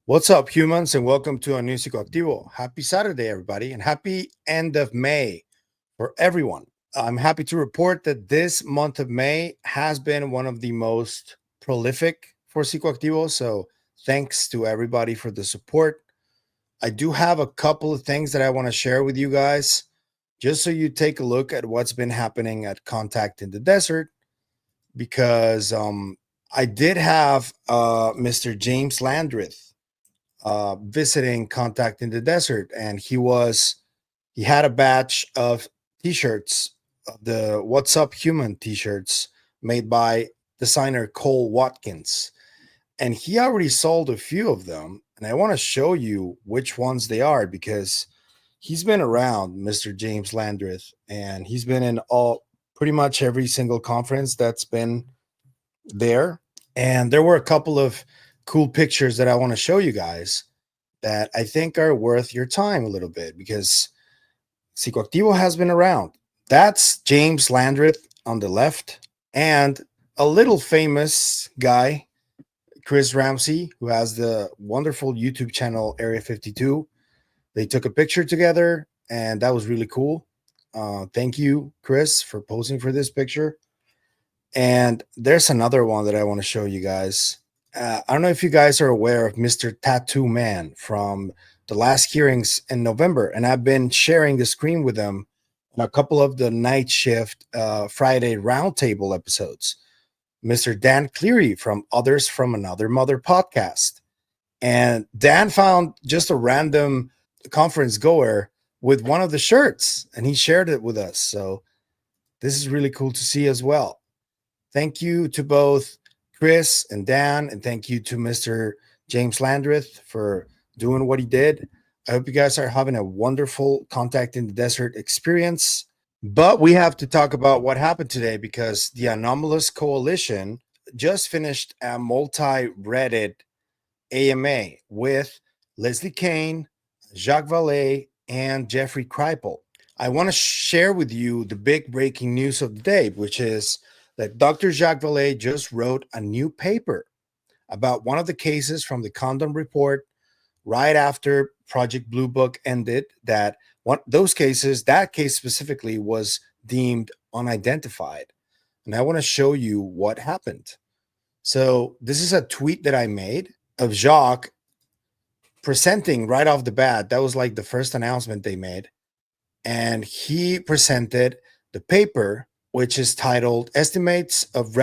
What's up, humans, and welcome to a new Psicoactivo. Happy Saturday, everybody, and happy end of May for everyone. I'm happy to report that this month of May has been one of the most prolific for Psicoactivo. So, thanks to everybody for the support. I do have a couple of things that I want to share with you guys, just so you take a look at what's been happening at Contact in the Desert, because I did have Mr. James Landreth visiting Contact in the Desert, and he had a batch of t-shirts, the What's Up Human t-shirts made by designer Cole Watkins, and he already sold a few of them, and I want to show you which ones they are because he's been around, Mr. James Landreth, and he's been in all pretty much every single conference that's been there. And there were a couple of cool pictures that I want to show you guys that I think are worth your time a little bit because Psicoactivo has been around. That's James Landreth on the left, and a little famous guy, Chris Ramsey, who has the wonderful YouTube channel Area 52. They took a picture together, and that was really cool. Thank you, Chris, for posing for this picture. And there's another one that I want to show you guys. I don't know if you guys are aware of Mr. Tattoo Man from the last hearings in November, and I've been sharing the screen with them on a couple of the night shift Friday roundtable episodes. Mr. Dan Cleary from Others from Another Mother podcast. And Dan found just a random conference goer with one of the shirts, and he shared it with us. So this is really cool to see as well. Thank you to both Chris and Dan, and thank you to Mr. James Landreth for doing what he did. I hope you guys are having a wonderful Contact in the Desert experience. But we have to talk about what happened today because the Anomalous Coalition just finished a multi-Reddit AMA with Leslie Kean, Jacques Vallee, and Jeffrey Kripal. I want to share with you the big breaking news of the day, which is that Dr. Jacques Vallee just wrote a new paper about one of the cases from the Condom Report right after Project Blue Book ended. That case specifically was deemed unidentified. And I want to show you what happened. So this is a tweet that I made of Jacques presenting right off the bat. That was like the first announcement they made. And he presented the paper, which is titled Estimates of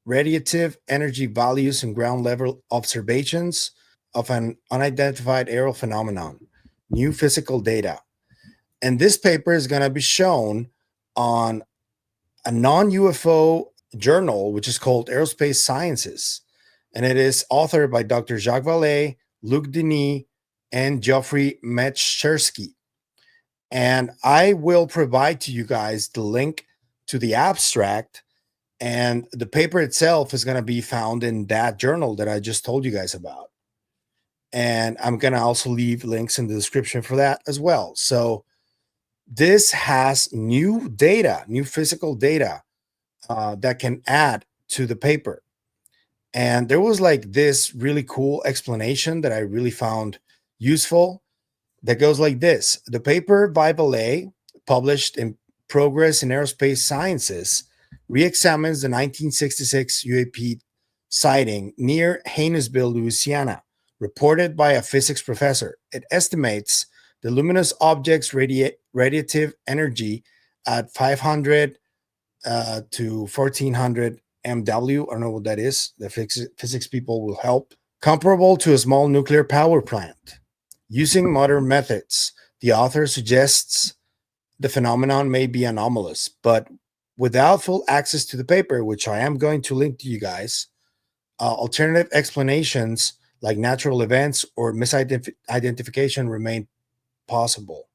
Radiative Energy Values and Ground Level Observations of an Unidentified Aerial Phenomenon, New Physical Data. And this paper is going to be shown on a non-UFO journal, which is called Aerospace Sciences. And it is authored by Dr. Jacques Vallee, Luc Denis, and Geoffrey Metscherski. And I will provide to you guys the link to the abstract, and the paper itself is going to be found in that journal that I just told you guys about. And I'm going to also leave links in the description for that as well. So this has new data, new physical data that can add to the paper. And there was like this really cool explanation that I really found useful that goes like this. The paper by Vallee, published in Progress in Aerospace Sciences, re-examines the 1966 UAP sighting near Haynesville, Louisiana, reported by a physics professor. It estimates the luminous object's radiative energy at 500 to 1400 MW. I don't know what that is. The physics people will help. Comparable to a small nuclear power plant. Using modern methods, the author suggests the phenomenon may be anomalous, but without full access to the paper, which I am going to link to you guys, alternative explanations like natural events or misidentification remain possible.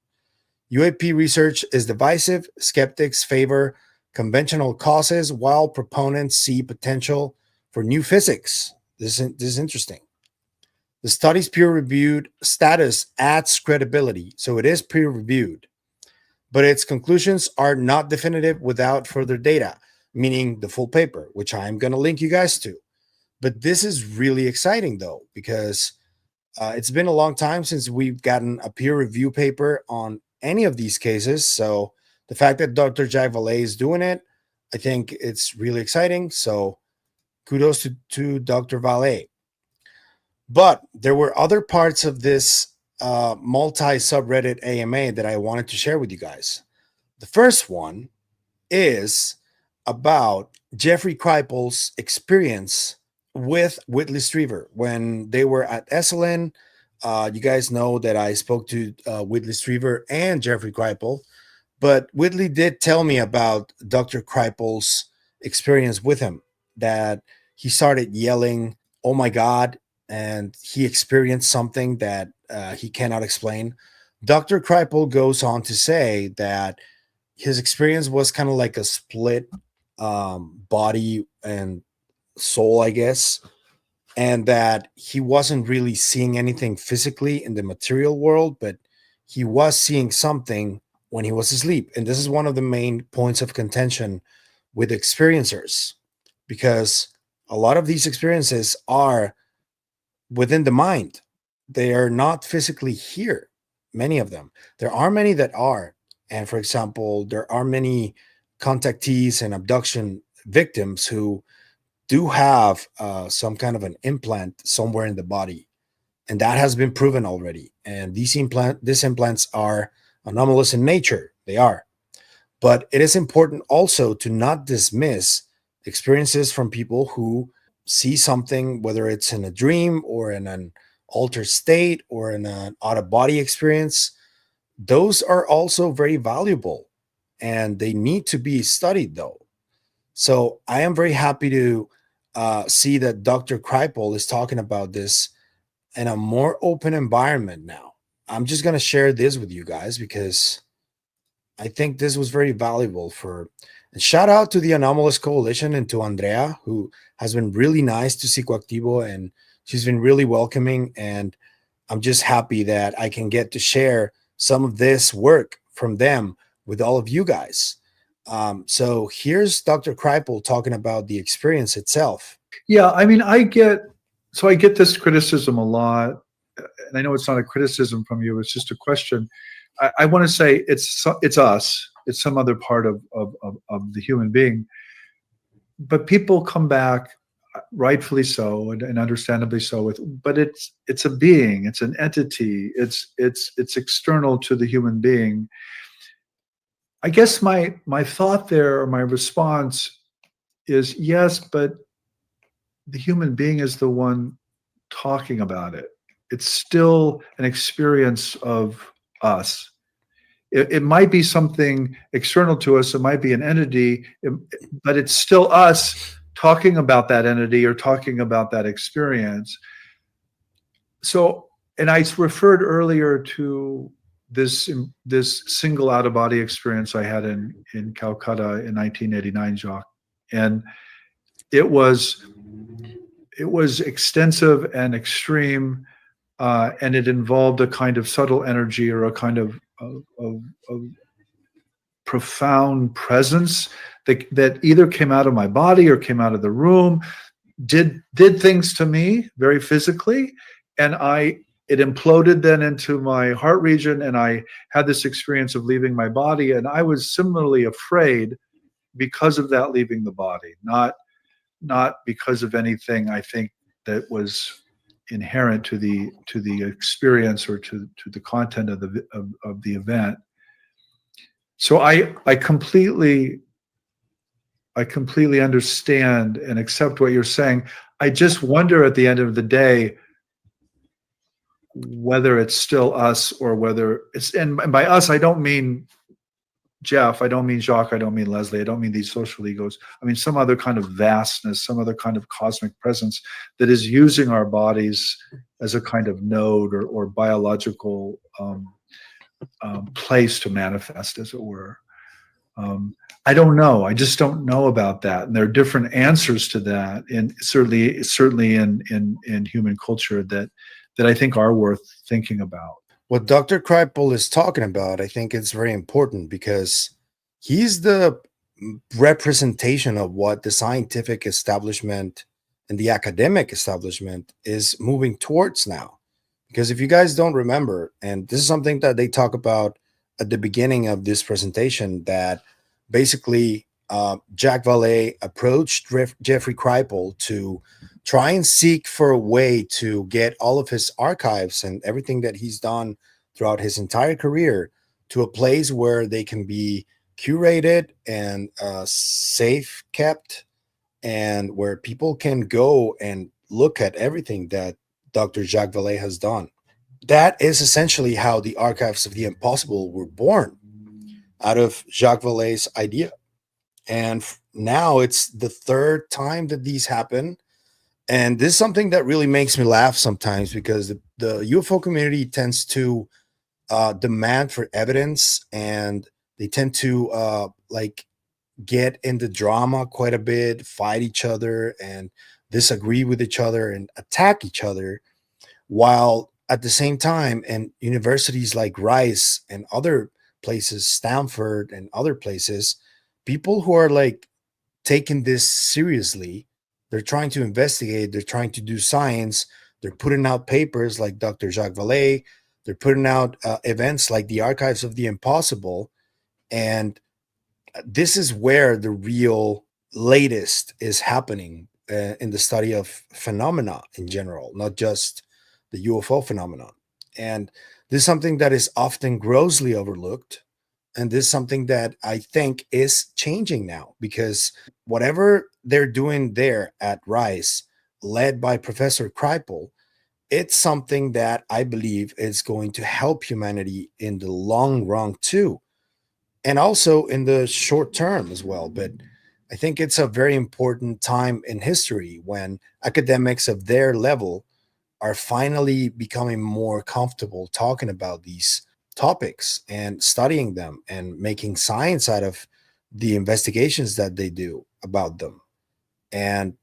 UAP research is divisive. Skeptics favor conventional causes, while proponents see potential for new physics. This is interesting. The study's peer-reviewed status adds credibility, so it is peer-reviewed. But its conclusions are not definitive without further data, meaning the full paper, which I'm going to link you guys to. But this is really exciting, though, because It's been a long time since we've gotten a peer review paper on any of these cases. So the fact that Dr. Jacques Vallee is doing it, I think it's really exciting. So kudos to Dr. Vallee. But there were other parts of this multi subreddit AMA that I wanted to share with you guys. The first one is about Jeffrey Kripal's experience with Whitley Strieber when they were at Esalen. You guys know that I spoke to Whitley Strieber and Jeffrey Kripal, but Whitley did tell me about Dr. Kripal's experience with him, that he started yelling, "Oh my God," and he experienced something that he cannot explain. Dr. Kripal goes on to say that his experience was kind of like a split body and soul, I guess, and that he wasn't really seeing anything physically in the material world, but he was seeing something when he was asleep. And this is one of the main points of contention with experiencers, because a lot of these experiences are within the mind. They are not physically here, many of them. There are many that are. And for example, there are many contactees and abduction victims who do have some kind of an implant somewhere in the body, and that has been proven already. And these implants are anomalous in nature. They are, but it is important also to not dismiss experiences from people who see something, whether it's in a dream or in an altered state or in an out of body experience. Those are also very valuable, and they need to be studied, though. So I am very happy to see that Dr. Kripal is talking about this in a more open environment now. I'm just going to share this with you guys because I think this was very valuable for. And shout out to the Anomalous Coalition and to Andrea, who has been really nice to Psicoactivo, and she's been really welcoming. And I'm just happy that I can get to share some of this work from them with all of you guys. So here's Dr. Kripal talking about the experience itself. Yeah, I mean, I get this criticism a lot, and I know it's not a criticism from you; it's just a question. I want to say it's us, it's some other part of the human being, but people come back, rightfully so and understandably so, with, but it's a being, it's an entity, it's external to the human being. I guess my thought there, or my response is yes, but the human being is the one talking about it. It's still an experience of us. It might be something external to us. It might be an entity, but it's still us talking about that entity or talking about that experience. So, and I referred earlier to this single out of body experience I had in Calcutta in 1989, Jacques, and it was extensive and extreme, and it involved a kind of subtle energy or a kind of profound presence that either came out of my body or came out of the room, did things to me very physically, and it imploded then into my heart region, and I had this experience of leaving my body, and I was similarly afraid because of that leaving the body, not because of anything I think that was inherent to the experience or to the content of the event. So I completely understand and accept what you're saying. I just wonder at the end of the day whether it's still us or whether it's, and by us I don't mean Jeff, I don't mean Jacques, I don't mean Leslie, I don't mean these social egos. I mean some other kind of vastness, some other kind of cosmic presence that is using our bodies as a kind of node or biological place to manifest, as it were. I don't know. I just don't know about that, and there are different answers to that, and certainly in human culture that I think are worth thinking about. What Dr. Kripal is talking about, I think it's very important because he's the representation of what the scientific establishment and the academic establishment is moving towards now. Because if you guys don't remember, and this is something that they talk about at the beginning of this presentation, that basically Jacques Vallee approached Jeffrey Kripal to try and seek for a way to get all of his archives and everything that he's done throughout his entire career to a place where they can be curated and safe kept, and where people can go and look at everything that Dr. Jacques Vallee has done. That is essentially how the Archives of the Impossible were born, out of Jacques Vallee's idea. And now it's the third time that these happen. And this is something that really makes me laugh sometimes, because the UFO community tends to demand for evidence, and they tend to like get into drama quite a bit, fight each other and disagree with each other and attack each other, while at the same time in universities like Rice and other places, Stanford and other places, people who are like taking this seriously, they're trying to investigate, they're trying to do science, they're putting out papers like Dr. Jacques Vallée, they're putting out events like the Archives of the Impossible. And this is where the real latest is happening in the study of phenomena in general, not just the UFO phenomenon. And this is something that is often grossly overlooked. And this is something that I think is changing now, because whatever they're doing there at Rice, led by Professor Kripal, it's something that I believe is going to help humanity in the long run too, and also in the short term as well. But I think it's a very important time in history when academics of their level are finally becoming more comfortable talking about these topics and studying them and making science out of the investigations that they do about them. And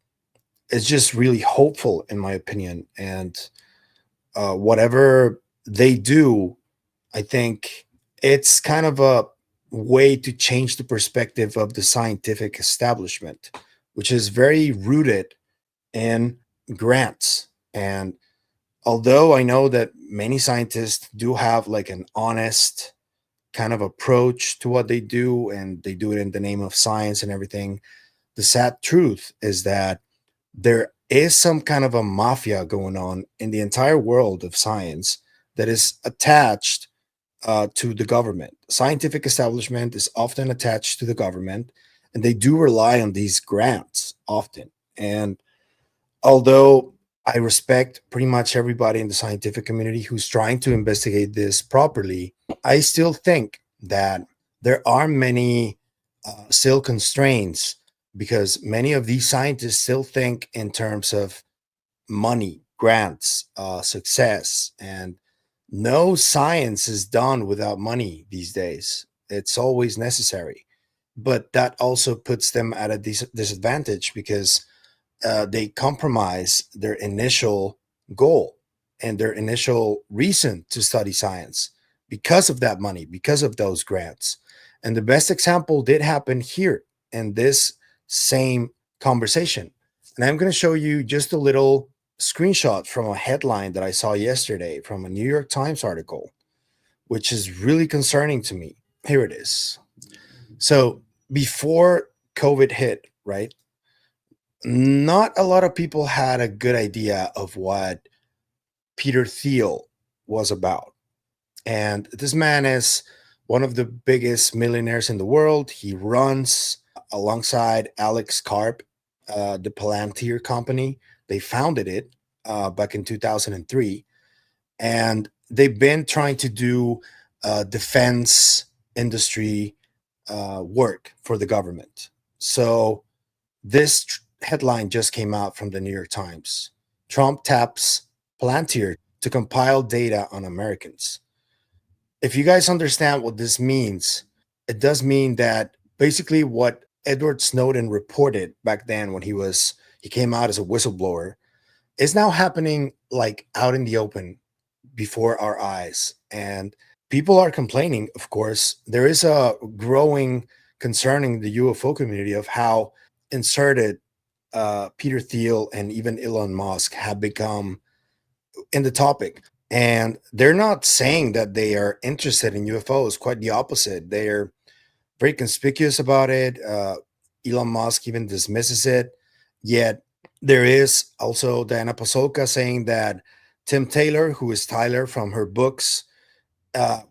it's just really hopeful, in my opinion. And whatever they do, I think it's kind of a way to change the perspective of the scientific establishment, which is very rooted in grants. And although I know that many scientists do have like an honest kind of approach to what they do, and they do it in the name of science and everything, the sad truth is that there is some kind of a mafia going on in the entire world of science that is attached to the government. Scientific establishment is often attached to the government, and they do rely on these grants often. And although I respect pretty much everybody in the scientific community who's trying to investigate this properly, I still think that there are many still constraints, because many of these scientists still think in terms of money, grants, success, and no science is done without money these days. It's always necessary. But that also puts them at a disadvantage, because they compromise their initial goal and their initial reason to study science because of that money, because of those grants. And the best example did happen here in this same conversation. And I'm going to show you just a little screenshot from a headline that I saw yesterday from a New York Times article, which is really concerning to me. Here it is. So before COVID hit, right? Not a lot of people had a good idea of what Peter Thiel was about. And this man is one of the biggest millionaires in the world. He runs alongside Alex Karp, the Palantir company. They founded it back in 2003. And they've been trying to do defense industry work for the government. So this headline just came out from the New York Times. Trump taps Palantir to compile data on Americans. If you guys understand what this means, it does mean that basically what Edward Snowden reported back then when he came out as a whistleblower is now happening like out in the open before our eyes. And people are complaining, of course. There is a growing concern in the UFO community of how inserted Peter Thiel and even Elon Musk have become in the topic. And they're not saying that they are interested in UFOs, quite the opposite. They're very conspicuous about it. Elon Musk even dismisses it. Yet there is also Diana Pasolka saying that Tim Taylor, who is Tyler from her books,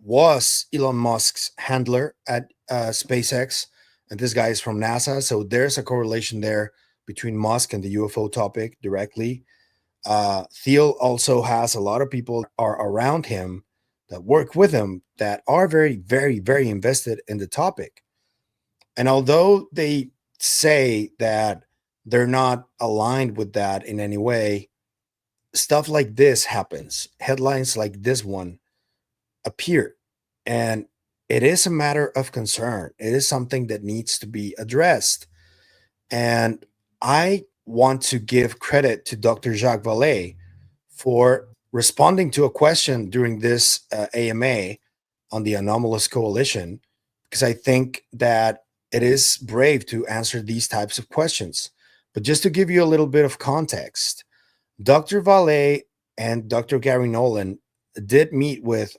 was Elon Musk's handler at SpaceX. And this guy is from NASA. So there's a correlation there between Musk and the UFO topic directly. Thiel also has a lot of people are around him that work with him that are very, very, very invested in the topic. And although they say that they're not aligned with that in any way, stuff like this happens. Headlines like this one appear. And it is a matter of concern. It is something that needs to be addressed. And I want to give credit to Dr. Jacques Vallee for responding to a question during this AMA on the Anomalous Coalition, because I think that it is brave to answer these types of questions. But just to give you a little bit of context, Dr. Vallee and Dr. Gary Nolan did meet with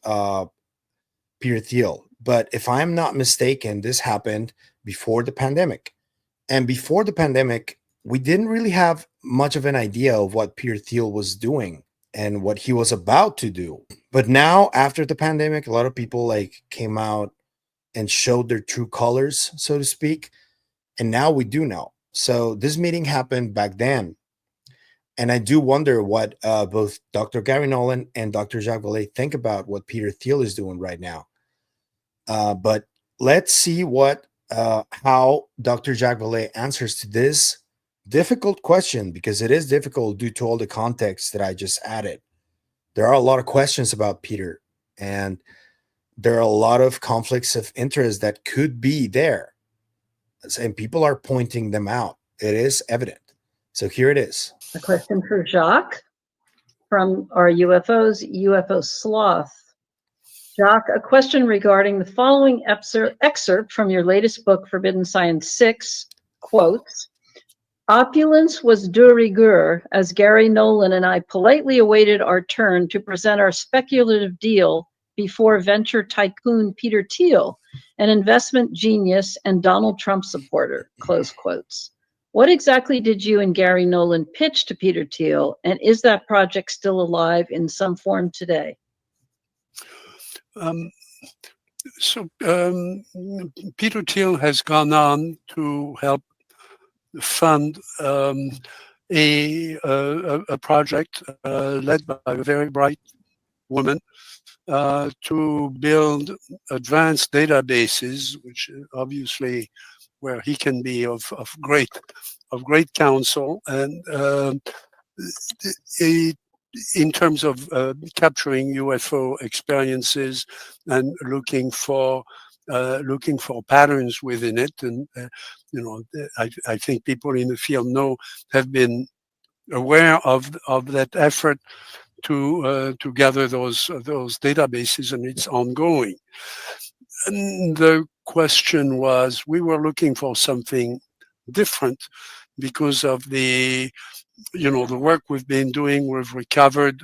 Peter Thiel. But if I'm not mistaken, this happened before the pandemic. And before the pandemic, we didn't really have much of an idea of what Peter Thiel was doing and what he was about to do. But now, after the pandemic, a lot of people like came out and showed their true colors, so to speak. And now we do know. So this meeting happened back then. And I do wonder what both Dr. Gary Nolan and Dr. Jacques Vallee think about what Peter Thiel is doing right now. But let's see how Dr. Jacques Vallee answers to this difficult question, because it is difficult due to all the context that I just added. There are a lot of questions about Peter, and there are a lot of conflicts of interest that could be there, and people are pointing them out. It is evident. So here it is. A question for Jacques from our UFO sloth. Jacques, a question regarding the following excerpt from your latest book, Forbidden Science 6, quotes, "Opulence was de rigueur as Gary Nolan and I politely awaited our turn to present our speculative deal before venture tycoon Peter Thiel, an investment genius and Donald Trump supporter," close quotes. What exactly did you and Gary Nolan pitch to Peter Thiel, and is that project still alive in some form today? Peter Thiel has gone on to help fund a project led by a very bright woman to build advanced databases, which obviously where he can be of great counsel, and in terms of capturing UFO experiences and looking for patterns within it. And I think people in the field have been aware of that effort to gather those databases, and it's ongoing. And the question was, we were looking for something different because of the work we've been doing with recovered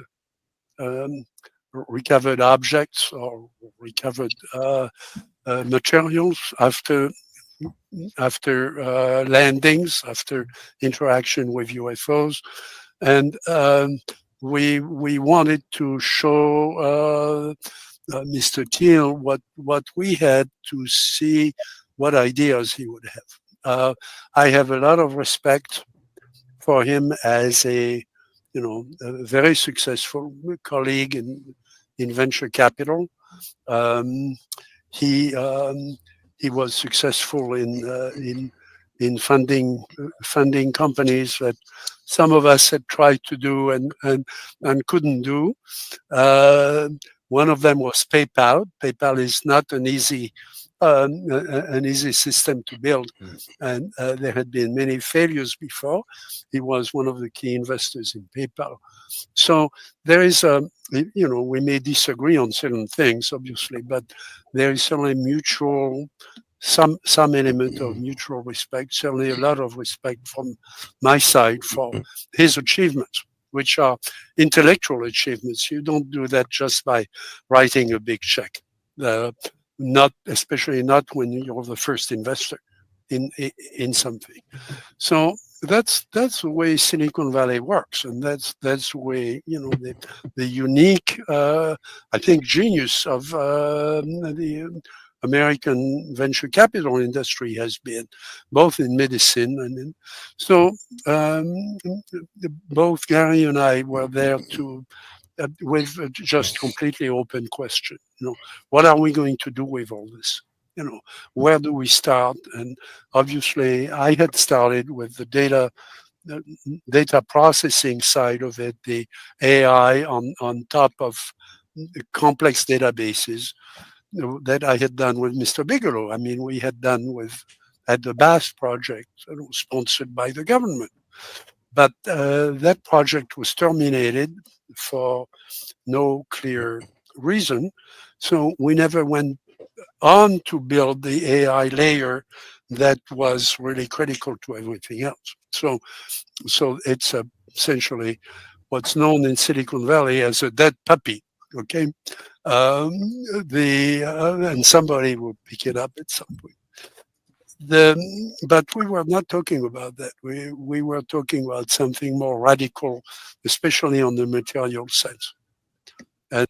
objects or recovered materials after landings, after interaction with UFOs, and we wanted to show Mr. Thiel what we had, to see what ideas he would have. I have a lot of respect for him as a very successful colleague in venture capital. He was successful in funding companies that some of us had tried to do and couldn't do. One of them was PayPal. PayPal is not an easy system to build, and there had been many failures before. He was one of the key investors in PayPal. So there is we may disagree on certain things, obviously, but there is certainly some element of mutual respect, certainly a lot of respect from my side for his achievements. which are intellectual achievements. You don't do that just by writing a big check. Not especially not when you're the first investor in something. So that's the way Silicon Valley works, and that's the way, you know, the unique I think genius of the American venture capital industry has been, both in medicine and in, so both Gary and I were there to with just completely open question. You know, what are we going to do with all this? You know, where do we start? And obviously, I had started with the data processing side of it, the AI on top of the complex databases that I had done with Mr. Bigelow. I mean, we had done at the BASS project, sponsored by the government. But that project was terminated for no clear reason. So we never went on to build the AI layer that was really critical to everything else. So it's essentially what's known in Silicon Valley as a dead puppy. Okay, and somebody will pick it up at some point. But we were not talking about that. We were talking about something more radical, especially on the material sense. And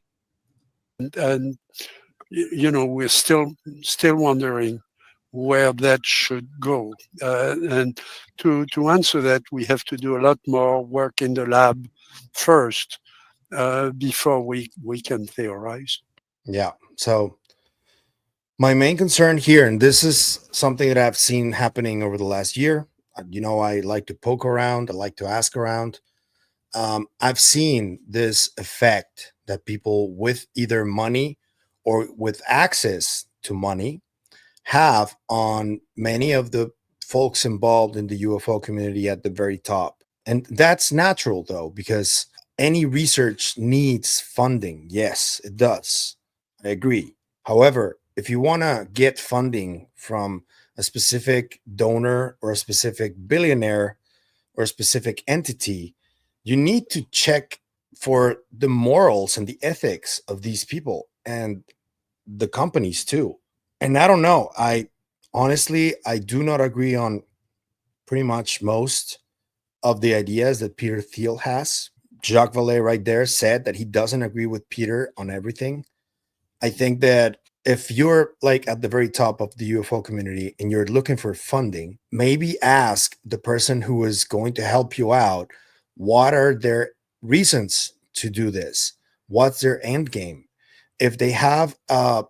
you know, we're still wondering where that should go. And to answer that, we have to do a lot more work in the lab first before we can theorize. Yeah. So my main concern here, and this is something that I've seen happening over the last year. You know, I like to poke around. I like to ask around. I've seen this effect that people with either money or with access to money have on many of the folks involved in the UFO community at the very top. And that's natural, though, because any research needs funding. Yes, it does. I agree. However, if you want to get funding from a specific donor or a specific billionaire or a specific entity, you need to check for the morals and the ethics of these people and the companies too. And I don't know. I honestly, I do not agree on pretty much most of the ideas that Peter Thiel has. Jacques Vallee right there said that he doesn't agree with Peter on everything. I think that if you're like at the very top of the UFO community and you're looking for funding, maybe ask the person who is going to help you out, what are their reasons to do this? What's their end game? If they have a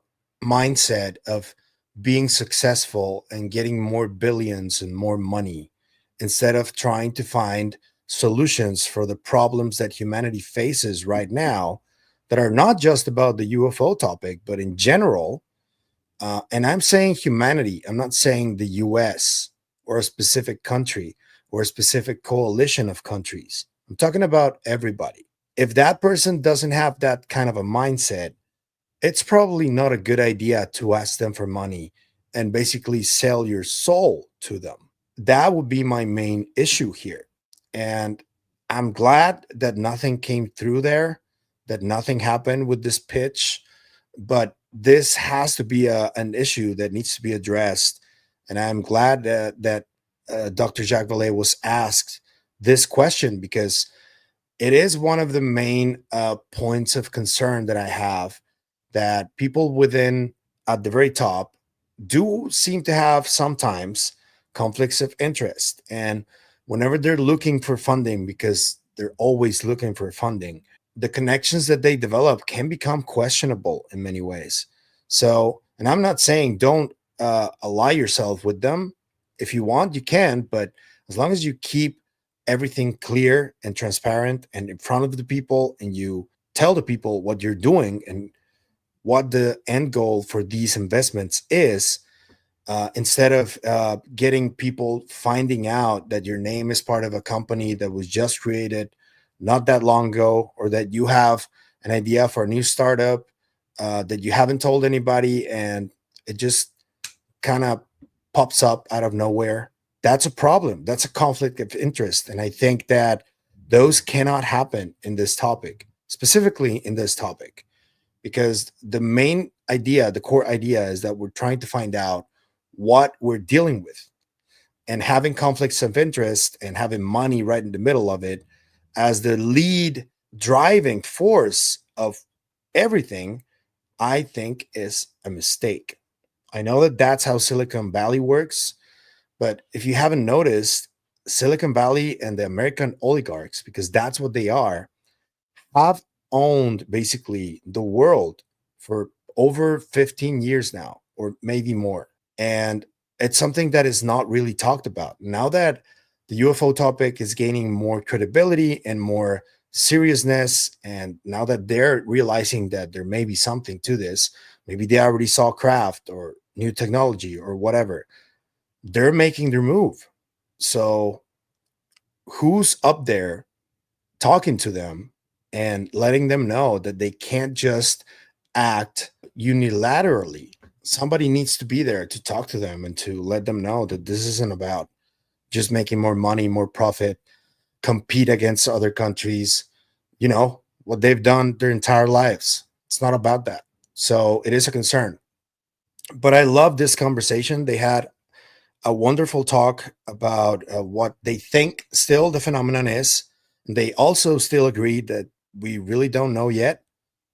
mindset of being successful and getting more billions and more money, instead of trying to find solutions for the problems that humanity faces right now, that are not just about the UFO topic, but in general. And I'm saying humanity, I'm not saying the US or a specific country or a specific coalition of countries. I'm talking about everybody. If that person doesn't have that kind of a mindset, it's probably not a good idea to ask them for money and basically sell your soul to them. That would be my main issue here. And I'm glad that nothing came through there, that nothing happened with this pitch, but this has to be an issue that needs to be addressed. And I'm glad that Dr. Jacques Vallee was asked this question, because it is one of the main points of concern that I have, that people within at the very top do seem to have sometimes conflicts of interest. And whenever they're looking for funding, because they're always looking for funding, the connections that they develop can become questionable in many ways. So, and I'm not saying don't ally yourself with them. If you want, you can, but as long as you keep everything clear and transparent and in front of the people, and you tell the people what you're doing and what the end goal for these investments is, instead of getting people finding out that your name is part of a company that was just created not that long ago, or that you have an idea for a new startup that you haven't told anybody, and it just kind of pops up out of nowhere. That's a problem. That's a conflict of interest. And I think that Those cannot happen in this topic, specifically in this topic, because the main idea, the core idea, is that we're trying to find out what we're dealing with, and having conflicts of interest and having money right in the middle of it as the lead driving force of everything, I think is a mistake. I know that that's how Silicon Valley works, but if you haven't noticed, Silicon Valley and the American oligarchs, because that's what they are, have owned basically the world for over 15 years now, or maybe more. And it's something that is not really talked about. Now that the UFO topic is gaining more credibility and more seriousness, and now that they're realizing that there may be something to this, maybe they already saw craft or new technology or whatever, they're making their move. So who's up there talking to them and letting them know that they can't just act unilaterally? Somebody needs to be there to talk to them and to let them know that this isn't about just making more money, more profit, compete against other countries, what they've done their entire lives. It's not about that. So it is a concern. But I love this conversation. They had a wonderful talk about what they think still the phenomenon is. They also still agreed that we really don't know yet,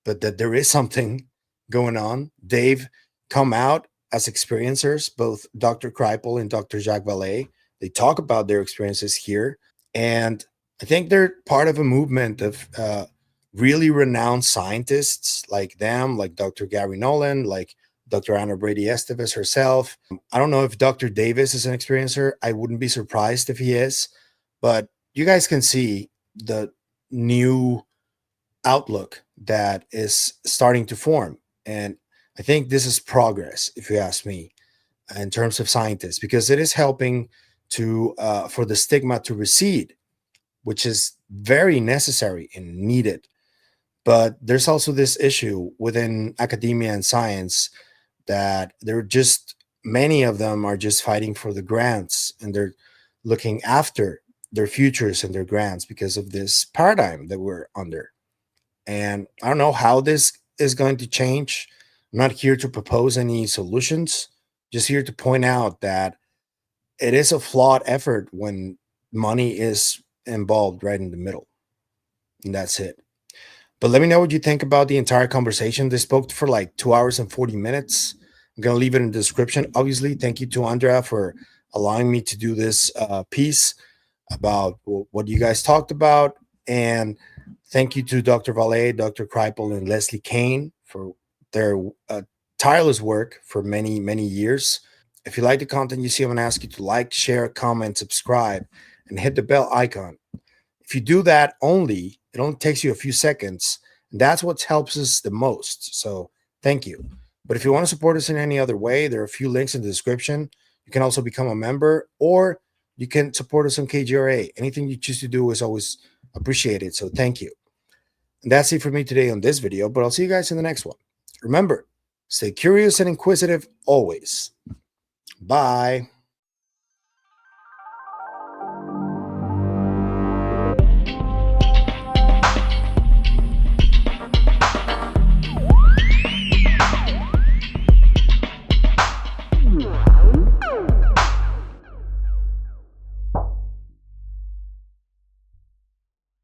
but that there is something going on. They've come out as experiencers, both Dr. Kripal and Dr. Jacques Vallee. They talk about their experiences here. And I think they're part of a movement of really renowned scientists like them, like Dr. Gary Nolan, like Dr. Anna Brady Estevez herself. I don't know if Dr. Davis is an experiencer. I wouldn't be surprised if he is, but you guys can see the new outlook that is starting to form. And I think this is progress, if you ask me, in terms of scientists, because it is helping to for the stigma to recede, which is very necessary and needed. But there's also this issue within academia and science that they're just, many of them are just fighting for the grants, and they're looking after their futures and their grants because of this paradigm that we're under. And I don't know how this is going to change. I'm not here to propose any solutions, just here to point out that it is a flawed effort when money is involved right in the middle. And that's it. But let me know what you think about the entire conversation. They spoke for like 2 hours and 40 minutes. I'm going to leave it in the description. Obviously, thank you to Andrea for allowing me to do this piece about what you guys talked about. And thank you to Dr. Vallee, Dr. Kripal, and Leslie Kean for their tireless work for many, many years. If you like the content you see, I'm going to ask you to like, share, comment, subscribe, and hit the bell icon. If you do that only, it only takes you a few seconds, and that's what helps us the most. So thank you. But if you want to support us in any other way, there are a few links in the description. You can also become a member, or you can support us on KGRA. Anything you choose to do is always appreciated. So thank you. And that's it for me today on this video, but I'll see you guys in the next one. Remember, stay curious and inquisitive always. Bye.